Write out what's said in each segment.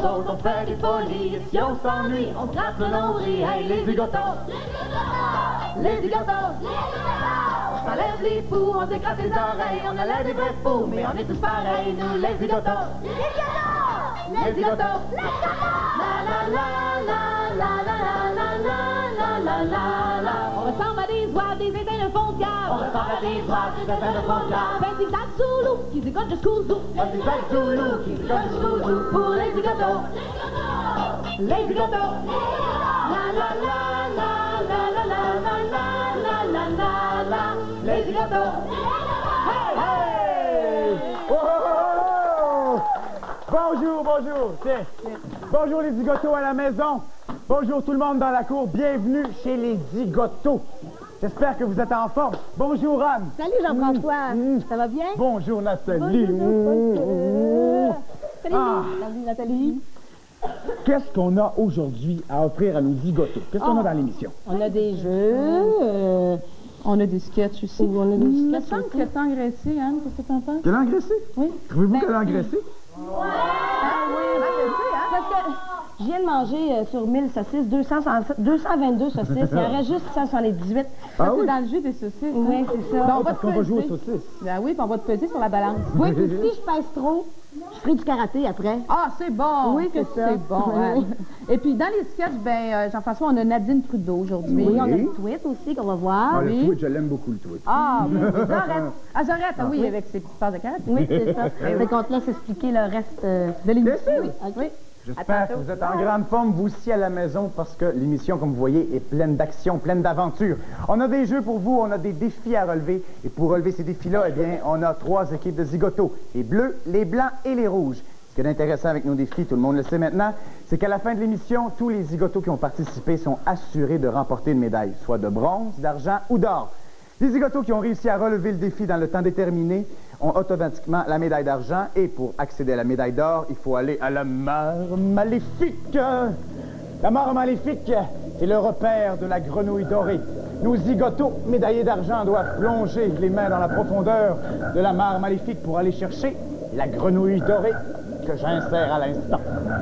saute, on fait des folies. Et si on s'ennuie, on gratte le nombril. Hey, les zigotos! Les zigotos! On s'enlève les fous, on s'écrase les oreilles. On a l'air des vrais fous, mais on est tous pareils, nous les zigotos! Les zigotos! La la la la la la la la la la la la. On ressemble à des oies, des étains de fond de gare. On ressemble à des oies, des étains de fond de gare. Ben zigzag Zulu, qui zigote jusqu'au zou. Ben zigzag Zulu, qui zigote jusqu'au zou. Pour les zigotos. Les zigotos. La la la la la la la la la la la la la. Les zigotos. Hey hey. Oh, oh, oh, oh. Bonjour, bonjour. Tiens. Bonjour les zigotos à la maison. Bonjour tout le monde dans la cour. Bienvenue chez les zigotos. J'espère que vous êtes en forme. Bonjour Anne. Salut Jean-François. Ça va bien? Bonjour Nathalie. Salut Nathalie. Qu'est-ce qu'on a aujourd'hui à offrir à nos zigotos? Qu'est-ce qu'on a dans l'émission? On a des jeux. On a des sketchs aussi. On a des sketchs. Il me semble qu'elle est engraissée, Anne. Qu'est-ce que t'en penses? Qu'elle a engraissé? Oui. Trouvez-vous qu'elle a engraissé? Ah oui, Parce que je viens de manger sur 1000 saucisses, 222 saucisses. Il en reste juste 178. Ah c'est oui? dans le jus des saucisses. Oui, c'est ça. Ben, on va Parce te qu'on va jouer aux peser. saucisses. Ben oui, puis on va te peser sur la balance. Oui, puis si je pèse trop, je ferai du karaté après. Ah, c'est bon! Oui, c'est ça. C'est bon, Anne. Et puis, dans les sketchs, ben, Jean-François, on a Nadine Trudeau aujourd'hui. Oui, on a le tweet aussi qu'on va voir. Ah, le oui. tweet, je l'aime beaucoup, le tweet. Ah, oui, j'arrête. Ah, j'arrête, ah, oui, avec ses petites paires de karaté. Oui, c'est ça. Fait qu'on te laisse expliquer le reste de l'émission. Bien sûr. Oui, OK. J'espère que vous êtes en grande forme, vous aussi à la maison, parce que l'émission, comme vous voyez, est pleine d'action, pleine d'aventures. On a des jeux pour vous, on a des défis à relever. Et pour relever ces défis-là, eh bien, on a 3 équipes de zigotos. Les bleus, les blancs et les rouges. Ce qui est intéressant avec nos défis, tout le monde le sait maintenant, c'est qu'à la fin de l'émission, tous les zigotos qui ont participé sont assurés de remporter une médaille, soit de bronze, d'argent ou d'or. Les zigotos qui ont réussi à relever le défi dans le temps déterminé ont automatiquement la médaille d'argent. Et pour accéder à la médaille d'or, il faut aller à la mare maléfique. La mare maléfique est le repère de la grenouille dorée. Nos zigotos, médaillés d'argent, doivent plonger les mains dans la profondeur de la mare maléfique pour aller chercher la grenouille dorée que j'insère à l'instant.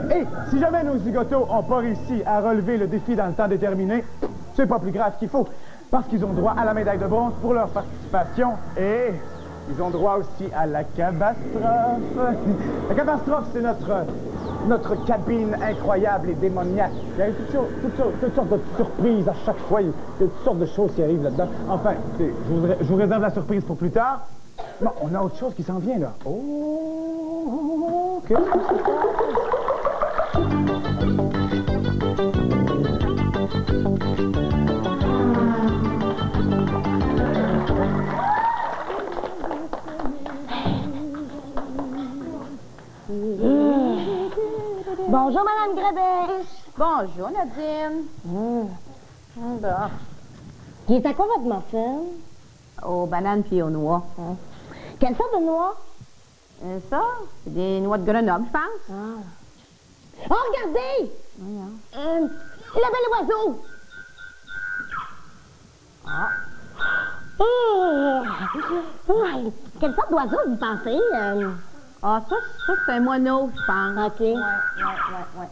Et si jamais nos zigotos n'ont pas réussi à relever le défi dans le temps déterminé, c'est pas plus grave qu'il faut, parce qu'ils ont droit à la médaille de bronze pour leur participation et ils ont droit aussi à la catastrophe. La catastrophe, c'est notre cabine incroyable et démoniaque. Il y a toutes sortes de surprises à chaque fois. Il y a toutes sortes de choses qui arrivent là-dedans. Enfin, je vous réserve la surprise pour plus tard. Bon, on a autre chose qui s'en vient, là. Oh, qu'est-ce que c'est ça? Bonjour, Madame Grébec. Bonjour, Nadine. Bon. Il est à quoi votre muffin? Aux bananes puis aux noix. Quelle sorte de noix? Ça, c'est des noix de Grenoble, je pense. Oh, regardez! La belle oiseau! Quelle sorte d'oiseau, vous pensez? Ah, ça c'est un moineau, je pense. OK. Ouais.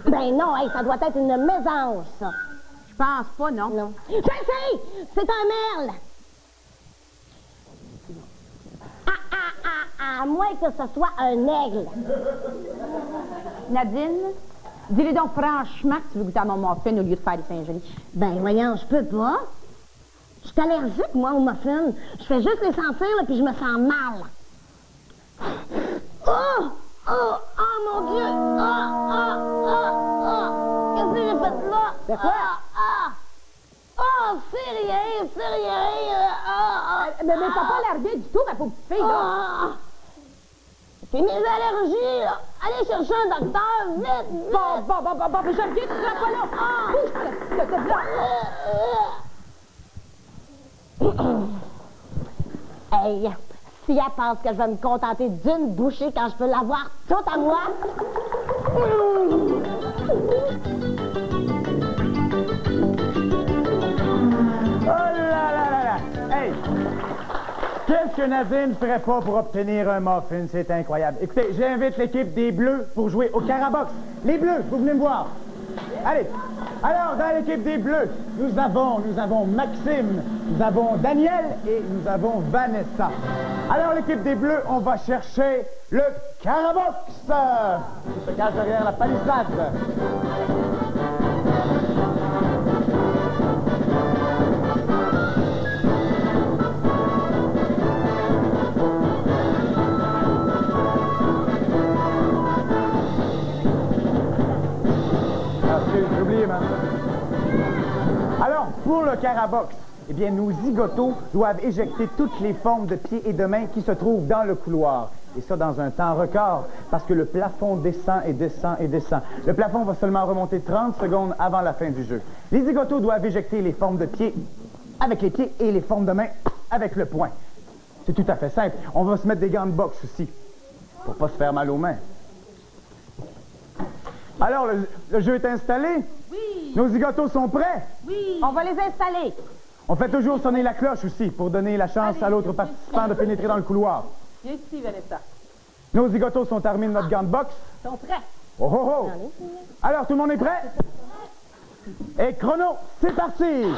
Ben non, hey, ça doit être une mésange, ça. Je pense pas, non. Non. Je sais! C'est un merle! À moins que ce soit un aigle. Nadine, dis-le donc franchement que tu veux goûter à mon muffin au lieu de faire des singeries. Ben voyons, je peux pas. Je suis allergique, moi, aux muffins. Je fais juste les sentir, là, puis je me sens mal. Oh! Oh! Oh, mon Dieu! Qu'est-ce que j'ai fait là? C'est quoi? Oh, c'est rien. Mais t'as pas l'air bien du tout, ma pauvre petite fille, là. C'est mes allergies, là. Allez chercher un docteur, vite! Bon, mais j'aime bien que tu sois pas là. Bouge-toi, la petite là. Hey, si elle pense que je vais me contenter d'une bouchée quand je peux l'avoir toute à moi... Oh là là là là! Hey! Qu'est-ce que Nadine ne ferait pas pour obtenir un muffin? C'est incroyable. Écoutez, j'invite l'équipe des Bleus pour jouer au Carabox. Les Bleus, vous venez me voir. Allez. Alors, dans l'équipe des Bleus, nous avons Maxime, nous avons Daniel et nous avons Vanessa. Alors, l'équipe des Bleus, on va chercher le Carabox. Il se cache derrière la palissade. J'ai oublié, man. Alors, pour le Carabox, eh bien, nos zigotos doivent éjecter toutes les formes de pieds et de mains qui se trouvent dans le couloir. Et ça dans un temps record, parce que le plafond descend et descend et descend. Le plafond va seulement remonter 30 secondes avant la fin du jeu. Les zigotos doivent éjecter les formes de pieds avec les pieds et les formes de mains avec le poing. C'est tout à fait simple. On va se mettre des gants de boxe aussi, pour pas se faire mal aux mains. Alors, le jeu est installé? Oui. Nos zigotos sont prêts? Oui. On va les installer. On fait toujours sonner la cloche aussi pour donner la chance à l'autre participant de pénétrer dans le couloir. Viens ici, Vanessa. Nos zigotos sont armés de notre gant de boxe. Ils sont prêts. Oh, oh, oh! Alors, tout le monde est prêt? Et chrono, c'est parti! Ouais!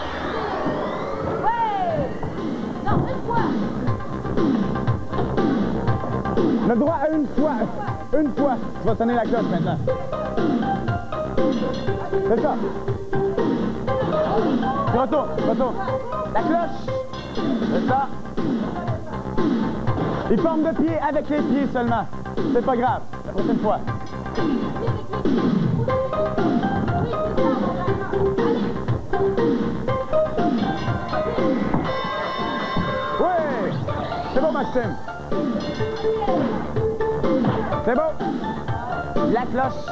Non, une fois. Le droit à une fois. Une fois. Tu vas sonner la cloche maintenant. C'est ça. Retourne, retourne. La cloche. C'est ça. Les formes de pied avec les pieds seulement. C'est pas grave. La prochaine fois. Oui! C'est bon, Maxime. C'est bon. La cloche.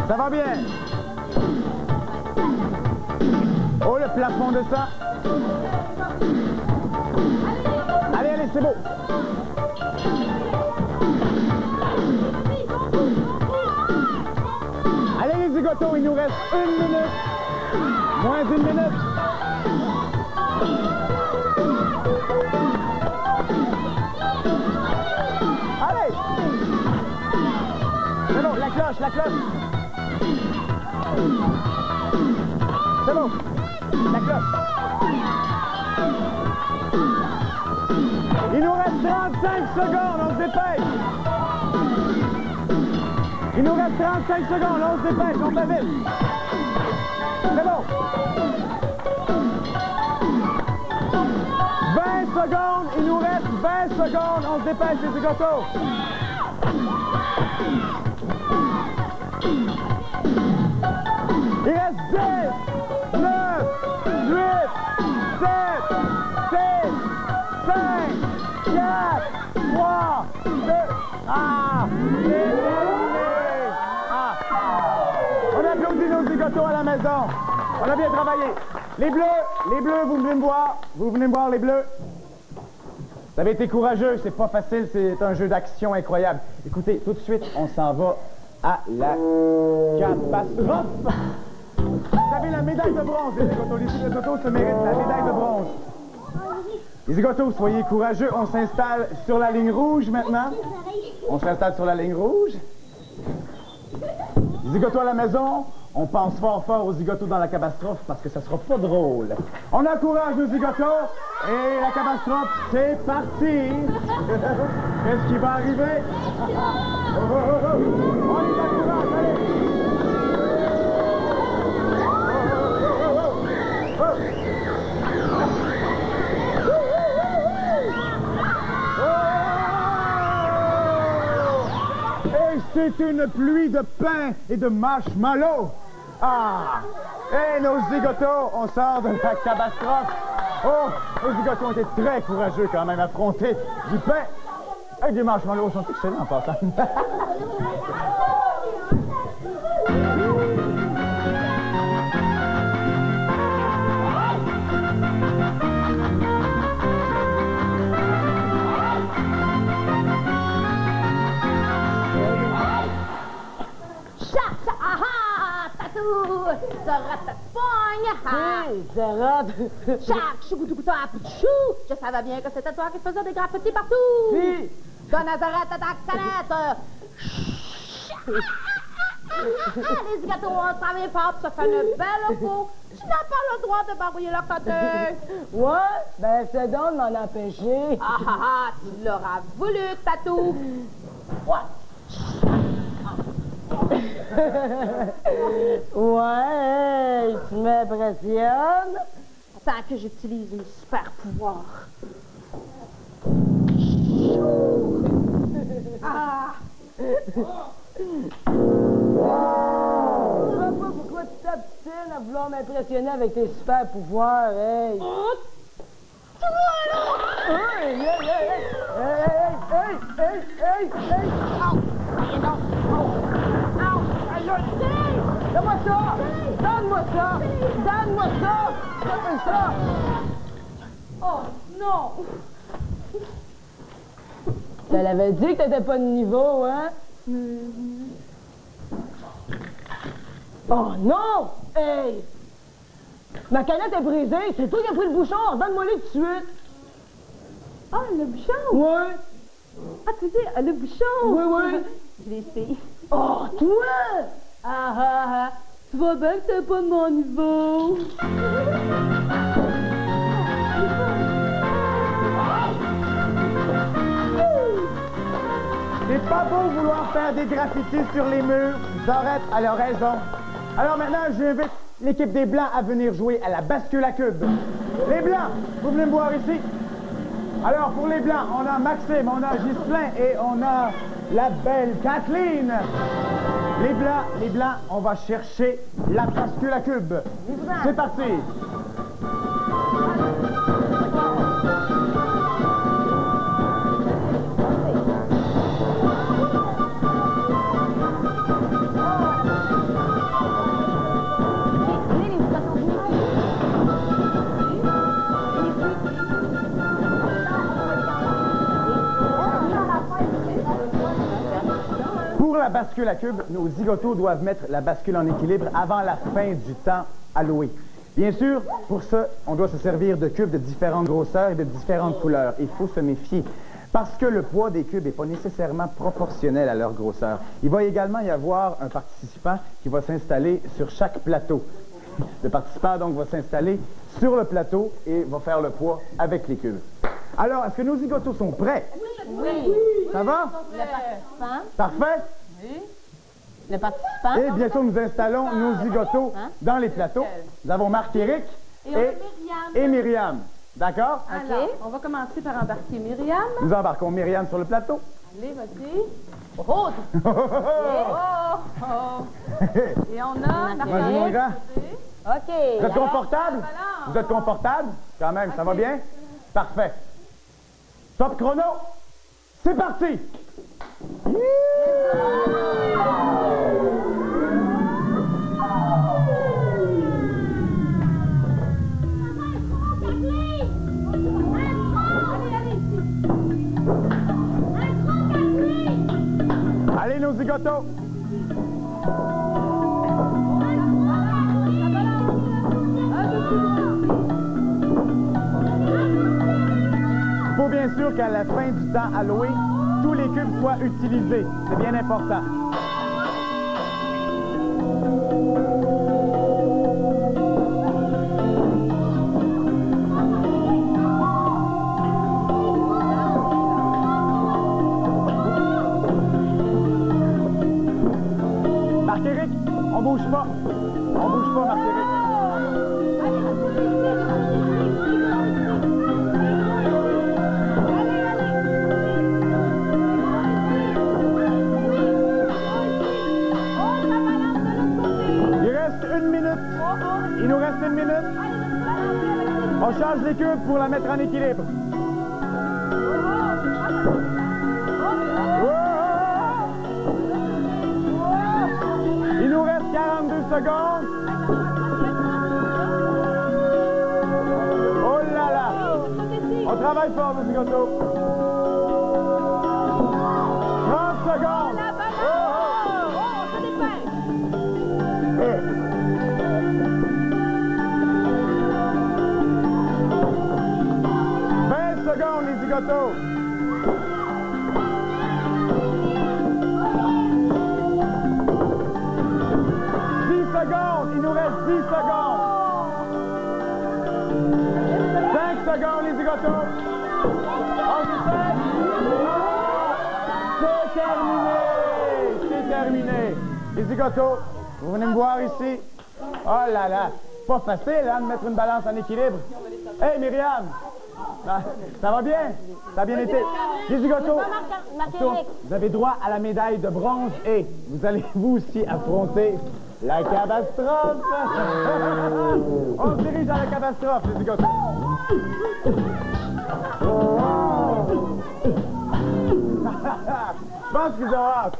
Ça va bien. Oh, le plafond descend. Allez, allez, c'est beau. Allez, les zigotos, il nous reste 1 minute. Moins d'1 minute. Allez. C'est bon, la cloche, la cloche. C'est bon. La cloche. Il nous reste 35 secondes, on se dépêche. Il nous reste 35 secondes, on se dépêche, on fait vite. C'est bon. 20 secondes, il nous reste 20 secondes, on se dépêche, les zigotos. Il reste 10, 9, 8, 7, 6, 5, 4, 3, 2, c'est terminé! On applaudit nos zigotos à la maison. On a bien travaillé. Les bleus, vous venez me voir. Vous venez me voir, les bleus. Vous avez été courageux, c'est pas facile, c'est un jeu d'action incroyable. Écoutez, tout de suite, on s'en va à la catastrophe. Vous avez la médaille de bronze, les zigotos. Les zigotos se méritent la médaille de bronze. Les zigotos, soyez courageux. On s'installe sur la ligne rouge maintenant. On s'installe sur la ligne rouge. Les zigotos à la maison, on pense fort fort aux zigotos dans la catastrophe parce que ça sera pas drôle. On encourage nos zigotos et la catastrophe, c'est parti. Qu'est-ce qui va arriver? On les encourage, allez. C'est une pluie de pain et de marshmallows. Ah! Et nos zigotos, on sort de la catastrophe. Oh! Nos zigotos ont été très courageux quand même, affronter du pain avec des marshmallows. Sont excellents en passant. tatou! Zarate pogne! Hé, Zarate! Chac, chougoutougoutouap, chou! Je savais bien que c'était toi qui faisais des graffitis partout! Si! Donne à Zarate à ta canette! Les gâteaux ont travaillé fort pour se faire une belle peau! Tu n'as pas le droit de barbouiller leur côté! Ouais? Ben, c'est donc de m'en empêcher. Ah ah ah! Tu l'auras voulu, tatou! Ouais! Ouais, tu m'impressionnes. Attends que j'utilise une super pouvoir. Ah! Je sais pas pourquoi tu t'obstines à vouloir m'impressionner avec tes super pouvoirs, hey! Hey, hey, hey, hey, hey, hey, hey, hey! Donne-moi ça! Donne-moi ça! Donne-moi ça! Donne-moi ça! Oh, non! Je te l'avais dit que t'étais pas de niveau, hein? Oh non! Hey! Ma canette est brisée, c'est toi qui as pris le bouchon, donne-moi-le tout de suite! Ah, le bouchon! Ouais! Ah, tu dis, le bouchon! Oui, oui! Je l'ai essayé. Oh, toi! Ah, ah, ah! Tu vois bien que t'es pas de mon niveau! C'est pas beau vouloir faire des graffitis sur les murs. Zarate a leur raison. Alors maintenant, j'invite l'équipe des Blancs à venir jouer à la bascule à cube. Les Blancs, vous venez me voir ici. Alors, pour les Blancs, on a Maxime, on a Ghislain et on a la belle Kathleen. Les Blancs, on va chercher la bascule à cube. C'est parti. Pour la bascule à cube, nos zigotos doivent mettre la bascule en équilibre avant la fin du temps alloué. Bien sûr, pour ça, on doit se servir de cubes de différentes grosseurs et de différentes couleurs. Il faut se méfier parce que le poids des cubes n'est pas nécessairement proportionnel à leur grosseur. Il va également y avoir un participant qui va s'installer sur chaque plateau. Le participant, donc, va s'installer sur le plateau et va faire le poids avec les cubes. Alors, est-ce que nos zigotos sont prêts? Oui! Ça va? Le participant? Parfait? Oui. Le participant? Et bientôt, nous installons nos zigotos dans les plateaux. Nous avons Marc-Éric et Myriam. D'accord? Alors, on va commencer par embarquer Myriam. Nous embarquons Myriam sur le plateau. Allez, vas-y. Oh, oh! Oh, oh. Et on a Vas-y, mon grand. OK. Vous êtes confortable? Vous êtes confortable? Quand même, ça va bien? Parfait. Top chrono. C'est parti! Allez, nos zigotos! Il faut bien sûr qu'à la fin du temps alloué, tous les cubes soient utilisés. C'est bien important. Marc-Éric, on bouge pas. On bouge pas, Marc-Éric. Il nous reste une minute. On change les cubes pour la mettre en équilibre. Il nous reste 42 secondes. Oh là là! On travaille fort, M. Gotto. 30 secondes. Oh, ça dépend. zigotos. 10 secondes, il nous reste 10 secondes. 5 secondes, les zigotos. On se fait. C'est terminé. C'est terminé. Les zigotos, vous venez me voir ici. Oh là là, pas facile, hein, de mettre une balance en équilibre. Hey, Myriam, ça va bien? Ça a bien été? Les zigotos, vous avez droit à la médaille de bronze et vous allez vous aussi affronter la catastrophe. On se dirige à la catastrophe, les zigotos. Je pense qu'ils ont hâte.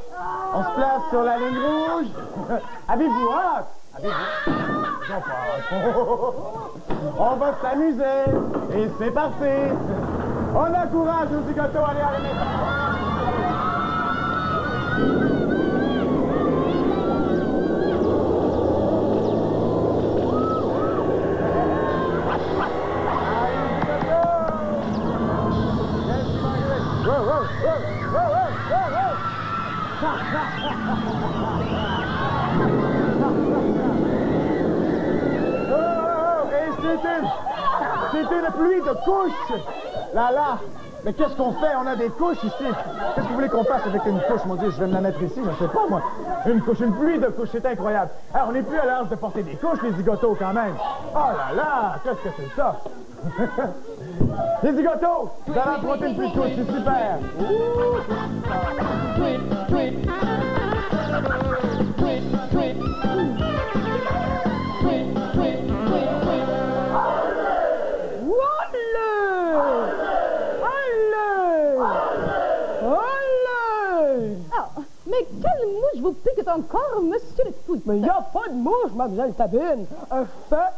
On se place sur la ligne rouge. Avez-vous hâte? Avez-vous? Ils ont pas hâte. On va s'amuser. Et c'est parti. On encourage nos zigotos à aller à la maison. C'est une pluie de couches! Là! Mais qu'est-ce qu'on fait? On a des couches ici. Qu'est-ce que vous voulez qu'on fasse avec une couche? Mon Dieu, je vais me la mettre ici, je ne sais pas, moi. Une couche, une pluie de couches, c'est incroyable. Alors, on n'est plus à l'âge de porter des couches, les zigotos, quand même. Oh là! Qu'est-ce que c'est ça? Les zigotos, vous allez affronter une pluie de couches, c'est super! Mais quelle mouche vous pique encore, monsieur le fouille? Mais il n'y a pas de mouche, mademoiselle Sabine. Je fais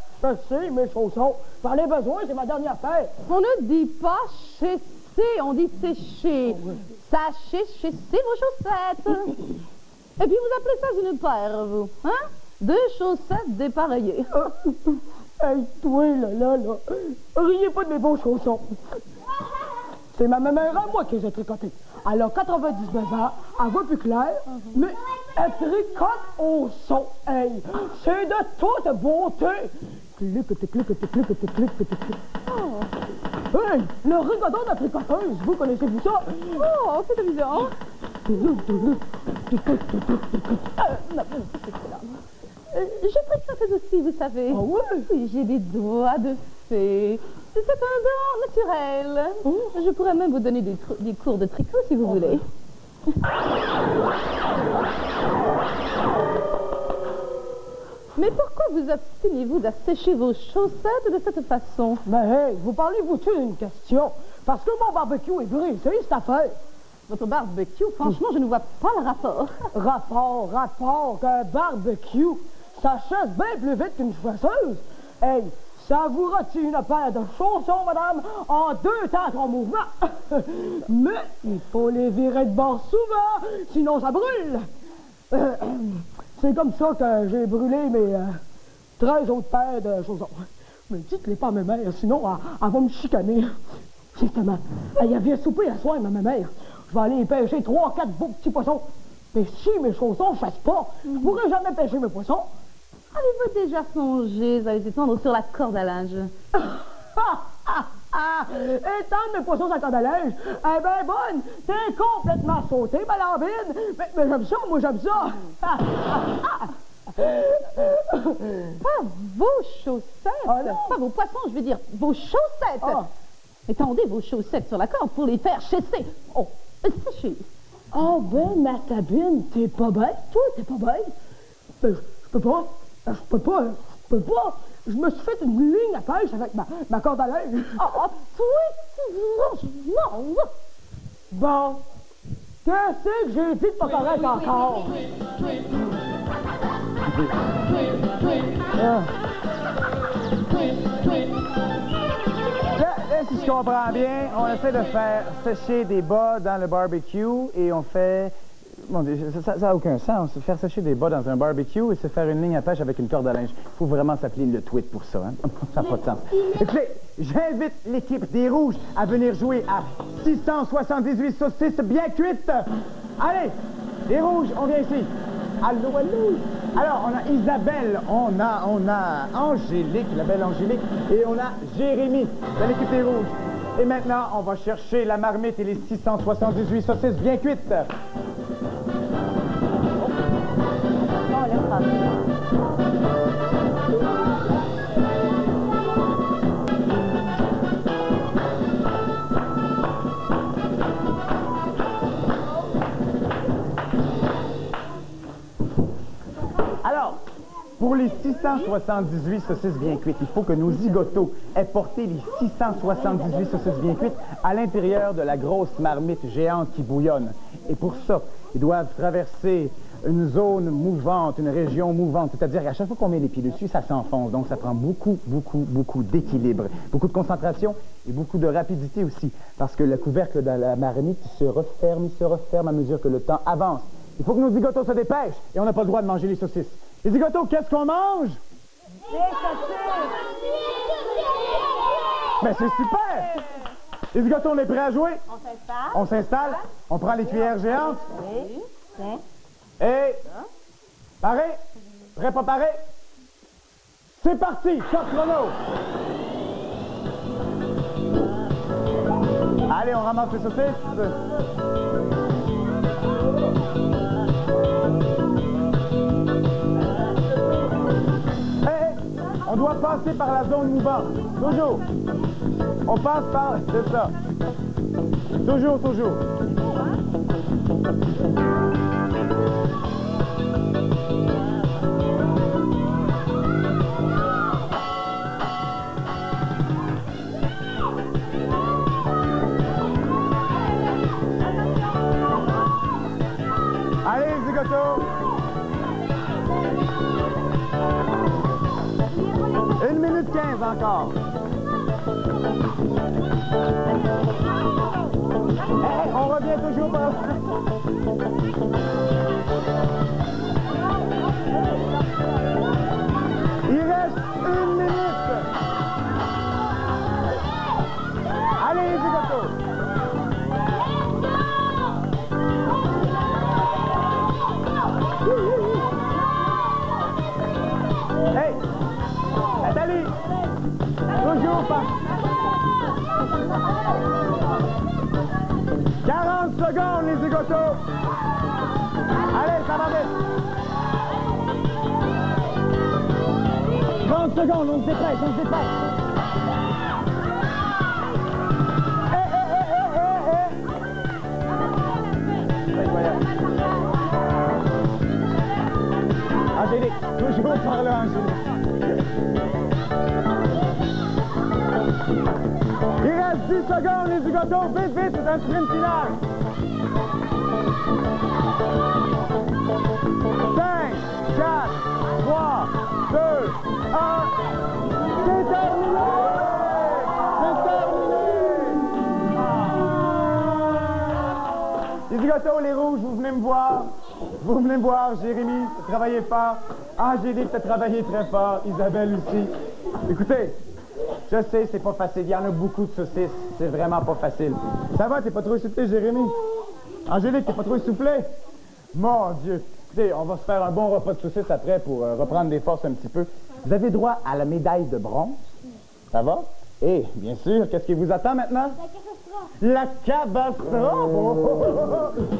sécher mes chaussons. J'en ai besoin, c'est ma dernière paire. On ne dit pas chasser, on dit sécher. Sachez chasser vos chaussettes. Et puis vous appelez ça une paire, vous, hein? 2 chaussettes dépareillées. Hey, toi, là. Riez pas de mes beaux chaussons. C'est ma mère à moi qui les a tricotés. Elle a 99 ans, elle voit plus clair, mais elle tricote au son. Hey, c'est de toute beauté. Clic. Hey, le rigodon de la tricoteuse, vous connaissez-vous ça? Oh, c'est amusant. Je tricote aussi, vous savez. Ah ouais? Oui, j'ai des doigts de fée. C'est un don naturel. Je pourrais même vous donner des cours de tricot si vous voulez. Mais pourquoi vous obstinez-vous à sécher vos chaussettes de cette façon? Mais hey, vous parlez-vous-tu d'une question? Parce que mon barbecue est brisé, cette affaire. Votre barbecue, franchement, je ne vois pas le rapport. Rapport qu'un barbecue, ça chasse bien plus vite qu'une chasseuse. Hey, ça vous retire une paire de chaussons, madame, en 2 temps 3 mouvements. Mais il faut les virer de bord souvent, sinon ça brûle. C'est comme ça que j'ai brûlé mes 13 autres paires de chaussons. Mais dites-les pas à ma mère, sinon elle va me chicaner. Justement, elle vient souper à soir, ma mère. Je vais aller pêcher 3-4 beaux petits poissons. Mais si mes chaussons ne chassent pas, je ne pourrai jamais pêcher mes poissons. Avez-vous déjà songé à les étendre sur la corde à linge? Étendre mes poissons sur la corde à linge? Eh ben bonne, t'es complètement sauté, ma lambine. Mais j'aime ça, moi j'aime ça. Pas vos chaussettes, pas vos poissons, je veux dire vos chaussettes. Étendez vos chaussettes sur la corde pour les faire chasser. Oh, sécher. Oh ben, ma Sabine, t'es pas bête, toi, t'es pas bête. Ben, je peux pas. Je me suis fait une ligne à pêche avec ma corde à linge. Toi, non. Bon, qu'est-ce que j'ai dit de pas correct encore? Là, si je comprends bien, on essaie de faire sécher des bas dans le barbecue et on fait Mon Dieu, ça n'a aucun sens. Faire sécher des bas dans un barbecue et se faire une ligne à pêche avec une corde à linge. Il faut vraiment s'appeler le tweet pour ça. Hein? Ça n'a pas de sens. Écoutez, j'invite l'équipe des Rouges à venir jouer à 678 saucisses bien cuites. Allez, les Rouges, on vient ici. Allô, allô. Alors, on a Isabelle, on a Angélique, la belle Angélique, et on a Jérémy de l'équipe des Rouges. Et maintenant, on va chercher la marmite et les 678 saucisses bien cuites. Non, laisse pas. Alors, pour les 678 saucisses bien cuites, il faut que nos zigotos aient porté les 678 saucisses bien cuites à l'intérieur de la grosse marmite géante qui bouillonne. Et pour ça, ils doivent traverser une zone mouvante, une région mouvante. C'est-à-dire qu'à chaque fois qu'on met les pieds dessus, ça s'enfonce. Donc, ça prend beaucoup d'équilibre, beaucoup de concentration et beaucoup de rapidité aussi. Parce que le couvercle de la marmite se referme à mesure que le temps avance. Il faut que nos zigotos se dépêchent et on n'a pas le droit de manger les saucisses. Les zigotos, qu'est-ce qu'on mange? Les saucisses! Ben, c'est super! Les zigotos, on est prêts à jouer? On s'installe. On prend les cuillères géantes. Oui. Tiens. Et... Paré? Prêt, pas paré? C'est parti! Top chrono! Allez, on ramasse les saucisses. On doit passer par la zone mouvante. Toujours. On passe par... C'est ça. Toujours. Allez, zigoto. 1 minute 15 encore. Hey, on revient toujours par là. Il reste 1 minute. Allez, zigoto. Hey! Nathalie! Toujours pas! 40 secondes, les zigotos! Allez, ça va vite! 30 secondes, on se dépêche! C'est incroyable! Angélique, toujours par là, Angélique! Il reste 10 secondes, les zigotos! Vite, c'est un sprint final! 5, 4, 3, 2, 1... C'est terminé! Les zigotos, les rouges, vous venez me voir. Vous venez me voir. Jérémy, t'as travaillé fort. Angélique, t'as travaillé très fort. Isabelle aussi. Écoutez, je sais, c'est pas facile. Il y en a beaucoup de saucisses. C'est vraiment pas facile. Ça va, t'es pas trop essoufflé, Jérémy? Angélique, t'es pas trop essoufflé? Mon Dieu. Écoutez, on va se faire un bon repas de saucisses après pour reprendre des forces un petit peu. Vous avez droit à la médaille de bronze. Ça va? Et, bien sûr, qu'est-ce qui vous attend maintenant? La cabastrophe!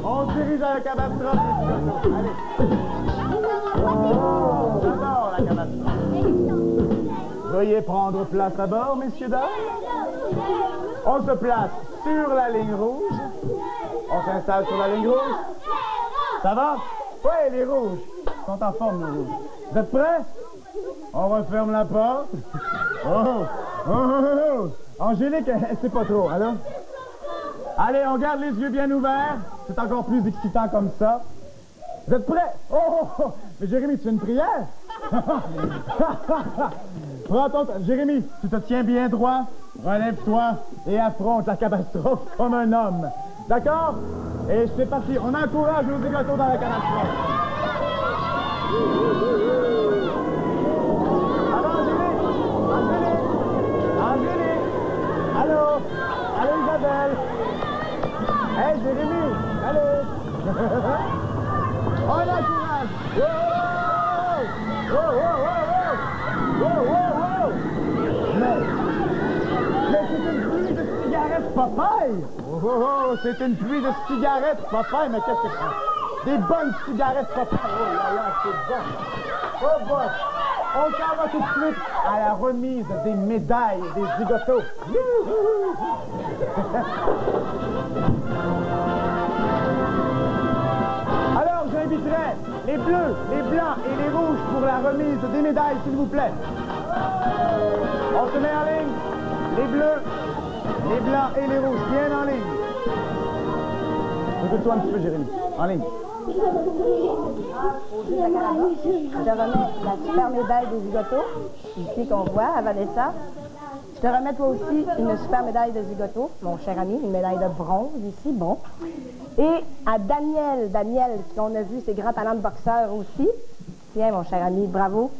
On se dirige à la cabastrophe. Allez. J'adore la cabastrophe. Veuillez prendre place à bord, messieurs, dames. On se place sur la ligne rouge. On s'installe sur la ligne rouge. Ça va? Oui, les rouges. Ils sont en forme, les rouges. Vous êtes prêts? On referme la porte. Angélique, elle sait pas trop, alors? Allez, on garde les yeux bien ouverts. C'est encore plus excitant comme ça. Vous êtes prêts? Mais Jérémy, tu fais une prière? Prends ton temps. Jérémy, tu te tiens bien droit. Relève-toi et affronte la catastrophe comme un homme. D'accord? Et c'est parti. On encourage nos zigotos dans la canne à cheval. Alors, Angélique! Allô? Allô, Isabelle? Hey, Jérémy! Allô? On encourage! Wow! Mais c'est une pluie de cigarettes Popeye! C'est une pluie de cigarettes Popeye, mais qu'est-ce que c'est? Des bonnes cigarettes Popeye! Oh là là, c'est bon! Oh boy! On s'en va tout de suite à la remise des médailles des zigotos! Alors, j'inviterai les bleus, les blancs et les rouges pour la remise des médailles, s'il vous plaît. On se met en ligne. Les bleus, les blancs et les rouges, bien en ligne. Recule-toi un petit peu, Jérémy. En ligne. Je te remets la super médaille des zigotos, ici qu'on voit, à Vanessa. Je te remets toi aussi une super médaille de zigoto, mon cher ami, une médaille de bronze ici, bon. Et à Daniel, qu'on a vu ses grands talents de boxeur aussi. Tiens, mon cher ami, bravo.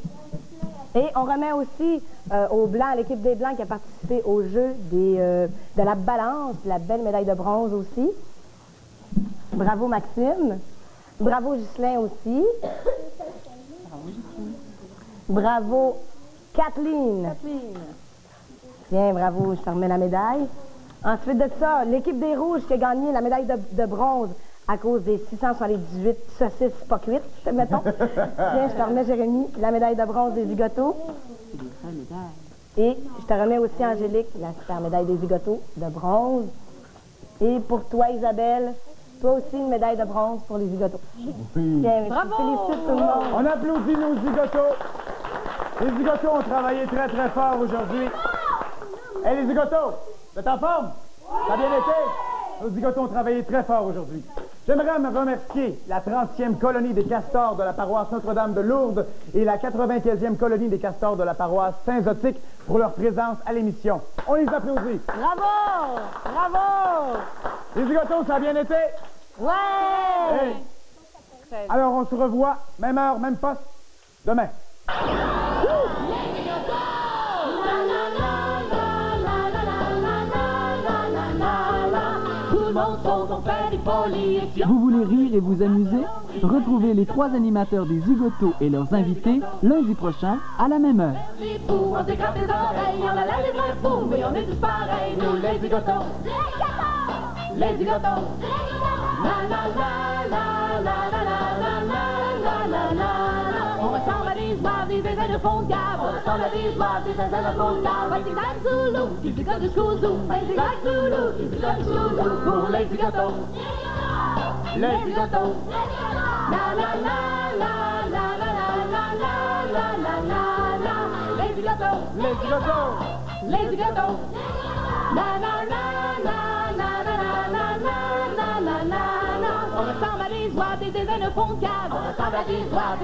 Et on remet aussi aux Blancs, à l'équipe des Blancs qui a participé au jeu de la balance, la belle médaille de bronze aussi. Bravo Maxime. Bravo Ghislain aussi. Bravo Kathleen. Tiens, bravo, je te remets la médaille. Ensuite de ça, l'équipe des Rouges qui a gagné la médaille de bronze à cause des 678 saucisses pas cuites, mettons. Tiens, je te remets, Jérémy, la médaille de bronze des zigotos. Et je te remets aussi, Angélique, la super médaille des zigotos de bronze. Et pour toi, Isabelle, toi aussi une médaille de bronze pour les zigotos. Oui. Tiens, Bravo! je félicite tout le monde. On applaudit nos zigotos. Les zigotos ont travaillé très, très fort aujourd'hui. Hey, les zigotos, vous êtes en forme? Ça a bien été? Nos zigotos ont travaillé très fort aujourd'hui. J'aimerais me remercier la 30e colonie des castors de la paroisse Notre-Dame de Lourdes et la 95e colonie des castors de la paroisse Saint-Zotique pour leur présence à l'émission. On les applaudit. Bravo! Bravo! Les zigotos, ça a bien été? Ouais! Hey. Alors, on se revoit, même heure, même poste, demain. Vous voulez rire et vous amuser? Retrouvez les 3 animateurs des zigotos et leurs invités lundi prochain à la même heure. Les fous, on s'écarte les oreilles, on a l'air des vrais fous, mais on est tous pareils, nous les zigotos. Les zigotos. La la la la la la la la la la la. On ressemble à des smarts, des zézés de fond de cave. On ressemble à des smarts, des zézés de fond de cave. Un zigzag Zulu, qui zigzag de Zulu. Un zigzag Zulu, qui zigzag de Zulu. Pour les zigotos. Les zigotos. La la la la la la la la la la la la. Les zigotos. Les zigotos. Les zigotos. La la la la la la la la la la la. On ressemble à des oies, des zézés de fond de cave. On ressemble à des oies,